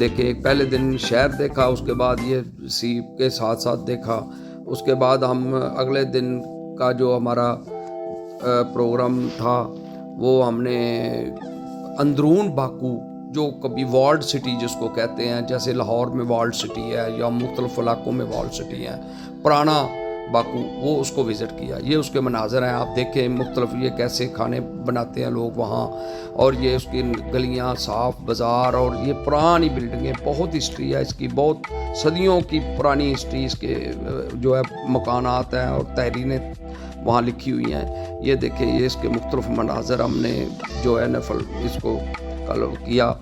دیکھے، ایک پہلے دن شہر دیکھا، اس کے بعد یہ سیپ کے ساتھ ساتھ دیکھا، اس کے بعد ہم اگلے دن کا جو ہمارا پروگرام تھا وہ ہم نے اندرون باکو، جو کبھی والڈ سٹی جس کو کہتے ہیں، جیسے لاہور میں والڈ سٹی ہے یا مختلف علاقوں میں والڈ سٹی ہے، پرانا باکو، وہ اس کو وزٹ کیا۔ یہ اس کے مناظر ہیں، آپ دیکھیں مختلف یہ کیسے کھانے بناتے ہیں لوگ وہاں، اور یہ اس کی گلیاں، صاف بازار، اور یہ پرانی بلڈنگیں، بہت ہسٹری ہے اس کی، بہت صدیوں کی پرانی ہسٹری اس کے جو ہے مکانات ہیں اور تحریریں وہاں لکھی ہوئی ہیں۔ یہ دیکھیں، یہ اس کے مختلف مناظر ہم نے جو ہے نفل اس کو کیا،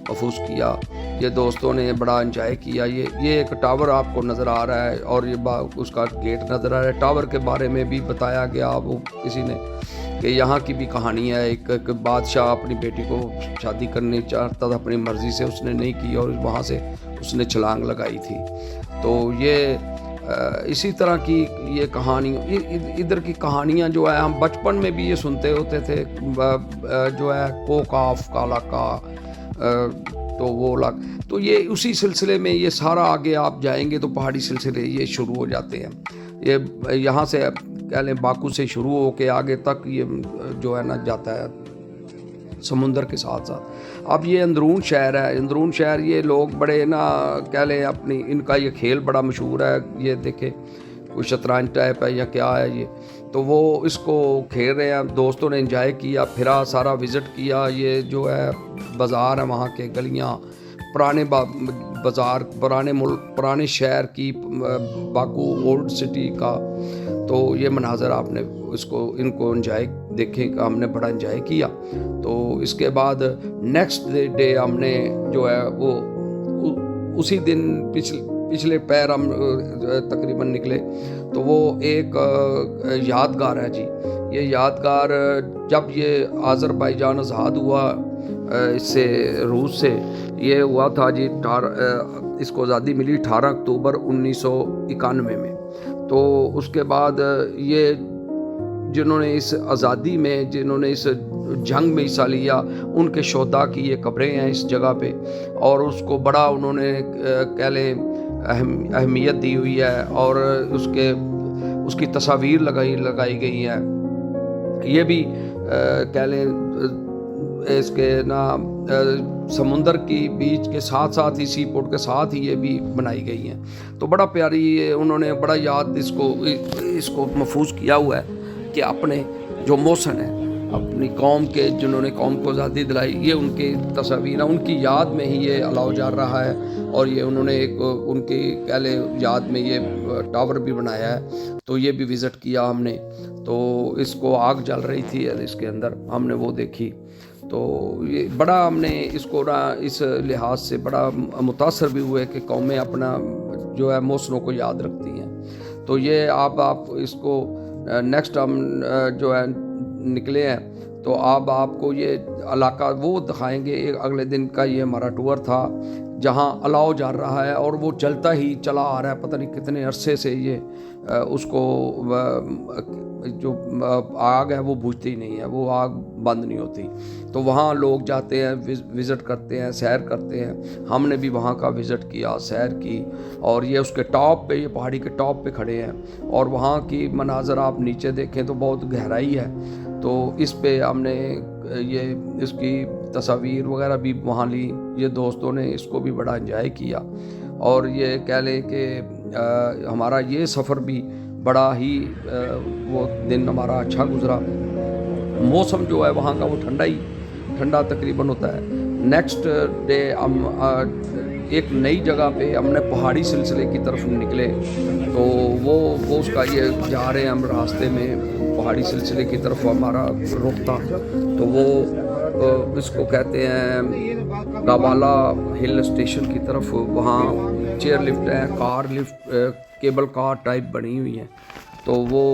محفوظ کیا۔ یہ دوستوں نے بڑا انجوائے کیا۔ یہ ایک ٹاور آپ کو نظر آ رہا ہے، اور یہ اس کا گیٹ نظر آ رہا ہے۔ ٹاور کے بارے میں بھی بتایا گیا وہ کسی نے کہ یہاں کی بھی کہانی ہے۔ ایک بادشاہ اپنی بیٹی کو شادی کرنے چاہتا تھا اپنی مرضی سے، اس نے نہیں کی اور وہاں سے اس نے چھلانگ لگائی تھی۔ تو یہ اسی طرح کی یہ کہانی، ادھر کی کہانیاں جو ہے ہم بچپن میں بھی یہ سنتے ہوتے تھے، جو ہے کوکاف کالا کا، تو وہ تو یہ اسی سلسلے میں یہ سارا آگے آپ جائیں گے تو پہاڑی سلسلے یہ شروع ہو جاتے ہیں۔ یہ یہاں سے کہہ لیں باکو سے شروع ہو کے آگے تک یہ جو ہے نا جاتا ہے سمندر کے ساتھ ساتھ۔ اب یہ اندرون شہر ہے، اندرون شہر یہ لوگ بڑے نا کہہ لیں اپنی، ان کا یہ کھیل بڑا مشہور ہے۔ یہ دیکھیں کوئی شطرنج ٹائپ ہے یا کیا ہے یہ، تو وہ اس کو کھیل رہے ہیں۔ دوستوں نے انجوائے کیا، پھرا سارا وزٹ کیا۔ یہ جو ہے بازار ہے وہاں کے، گلیاں، پرانے بازار، پرانے ملک، پرانے شہر کی، باکو اولڈ سٹی کا۔ تو یہ مناظر آپ نے ان کو انجوائے دیکھیں، ہم نے بڑا انجوائے کیا۔ تو اس کے بعد نیکسٹ ڈے ہم نے جو ہے وہ اسی دن پچھلے پیر ہم تقریباً نکلے، تو وہ ایک یادگار ہے جی۔ یہ یادگار جب یہ آذربائیجان آزاد ہوا اس سے، روس سے، یہ ہوا تھا جی، اس کو آزادی ملی 18 اکتوبر 1991 میں۔ تو اس کے بعد یہ جنہوں نے اس آزادی میں، جنہوں نے اس جنگ میں حصہ لیا، ان کے شہداء کی یہ قبریں ہیں اس جگہ پہ، اور اس کو بڑا انہوں نے کہہ لیں اہمیت دی ہوئی ہے، اور اس کی تصاویر لگائی گئی ہیں۔ یہ بھی کہہ لیں اس کے نا سمندر کی بیچ کے ساتھ ساتھ ہی، سی پورٹ کے ساتھ ہی یہ بھی بنائی گئی ہیں۔ تو بڑا پیاری انہوں نے بڑا یاد اس کو محفوظ کیا ہوا ہے کہ اپنے جو محسن ہیں، اپنی قوم کے، جنہوں نے قوم کو آزادی دلائی، یہ ان کی تصاویر ہیں، ان کی یاد میں ہی یہ الاؤ جا رہا ہے۔ اور یہ انہوں نے ایک ان کی کہہ لیں یاد میں یہ ٹاور بھی بنایا ہے، تو یہ بھی وزٹ کیا ہم نے۔ تو اس کو آگ جل رہی تھی اس کے اندر، ہم نے وہ دیکھی۔ تو یہ بڑا ہم نے اس کو اس لحاظ سے بڑا متاثر بھی ہوئے کہ قومیں اپنا جو ہے محسنوں کو یاد رکھتی ہیں۔ تو یہ آپ اس کو نیکسٹ ہم جو ہے نکلے ہیں، تو آپ کو یہ علاقہ وہ دکھائیں گے۔ ایک اگلے دن کا یہ ہمارا ٹور تھا جہاں الاؤ جل رہا ہے، اور وہ جلتا ہی چلا آ رہا ہے، پتہ نہیں کتنے عرصے سے یہ اس کو جو آگ ہے وہ بجھتی ہی نہیں ہے، وہ آگ بند نہیں ہوتی۔ تو وہاں لوگ جاتے ہیں، وزٹ کرتے ہیں، سیر کرتے ہیں۔ ہم نے بھی وہاں کا وزٹ کیا، سیر کی، اور یہ اس کے ٹاپ پہ، یہ پہاڑی کے ٹاپ پہ کھڑے ہیں، اور وہاں کی مناظر آپ نیچے دیکھیں تو بہت گہرائی ہے۔ تو اس پہ ہم نے یہ اس کی تصاویر وغیرہ بھی وہاں لی۔ یہ دوستوں نے اس کو بھی بڑا انجوائے کیا، اور یہ کہہ لیں کہ ہمارا یہ سفر بھی بڑا ہی وہ دن ہمارا اچھا گزرا۔ موسم جو ہے وہاں کا وہ ٹھنڈا تقریباً ہوتا ہے۔ نیکسٹ ڈے ہم ایک نئی جگہ پہ ہم نے پہاڑی سلسلے کی طرف نکلے، تو وہ اس کا یہ جا رہے ہیں ہم راستے میں، پہاڑی سلسلے کی طرف ہمارا رخ تھا۔ تو وہ اس کو کہتے ہیں گاوالا ہل اسٹیشن کی طرف، وہاں چیئر لفٹ ہے، کار لفٹ، کیبل کار ٹائپ بنی ہوئی ہیں، تو وہ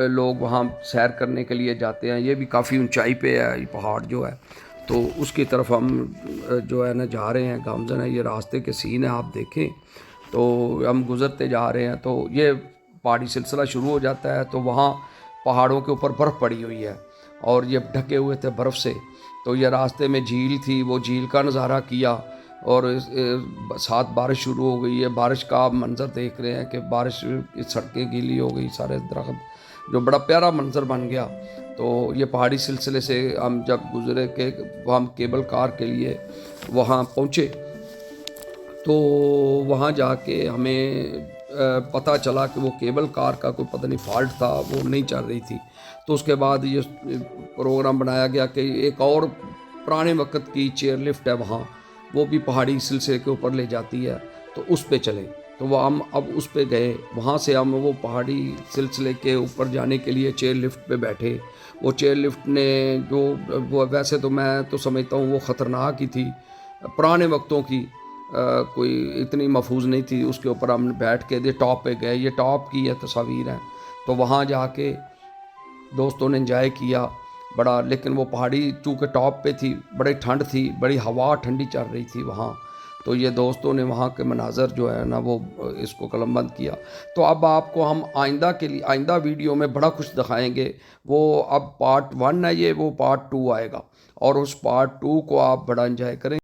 لوگ وہاں سیر کرنے کے لیے جاتے ہیں۔ یہ بھی کافی اونچائی پہ ہے یہ پہاڑ جو ہے، تو اس کی طرف ہم جو ہے نا جا رہے ہیں، گامزن ہے۔ یہ راستے کے سین ہیں، آپ دیکھیں تو ہم گزرتے جا رہے ہیں، تو یہ پہاڑی سلسلہ شروع ہو جاتا ہے۔ تو وہاں پہاڑوں کے اوپر برف پڑی ہوئی ہے، اور یہ ڈھکے ہوئے تھے برف سے۔ تو یہ راستے میں جھیل تھی، وہ جھیل کا نظارہ کیا۔ اور ساتھ بارش شروع ہو گئی ہے. بارش کا آپ منظر دیکھ رہے ہیں کہ بارش کی سڑکیں گیلی ہو گئی, سارے درخت, جو بڑا پیارا منظر بن گیا. تو یہ پہاڑی سلسلے سے ہم جب گزرے کہ ہم کیبل کار کے لیے وہاں پہنچے, تو وہاں جا کے ہمیں پتہ چلا کہ وہ کیبل کار کا کوئی پتہ نہیں فالٹ تھا, وہ نہیں چل رہی تھی. تو اس کے بعد یہ پروگرام بنایا گیا کہ ایک اور پرانے وقت کی چیئر لفٹ ہے وہاں, وہ بھی پہاڑی سلسلے کے اوپر لے جاتی ہے, تو اس پہ چلیں. تو وہ ہم اب اس پہ گئے, وہاں سے ہم وہ پہاڑی سلسلے کے اوپر جانے کے لیے چیئر لفٹ پہ بیٹھے. وہ چیئر لفٹ نے وہ ویسے تو میں تو سمجھتا ہوں وہ خطرناک ہی تھی, پرانے وقتوں کی, کوئی اتنی محفوظ نہیں تھی. اس کے اوپر ہم بیٹھ کے ٹاپ پہ گئے, یہ ٹاپ کی یہ تصاویر ہیں. تو وہاں جا کے دوستوں نے انجوائے کیا بڑا, لیکن وہ پہاڑی چونکہ ٹاپ پہ تھی, بڑی ٹھنڈ تھی, بڑی ہوا ٹھنڈی چل رہی تھی وہاں. تو یہ دوستوں نے وہاں کے مناظر جو ہے نا وہ اس کو قلم بند کیا. تو اب آپ کو ہم آئندہ ویڈیو میں بڑا کچھ دکھائیں گے. وہ اب پارٹ 1 ہے یہ, وہ پارٹ 2 آئے گا, اور اس پارٹ 2 کو آپ بڑا انجوائے کریں.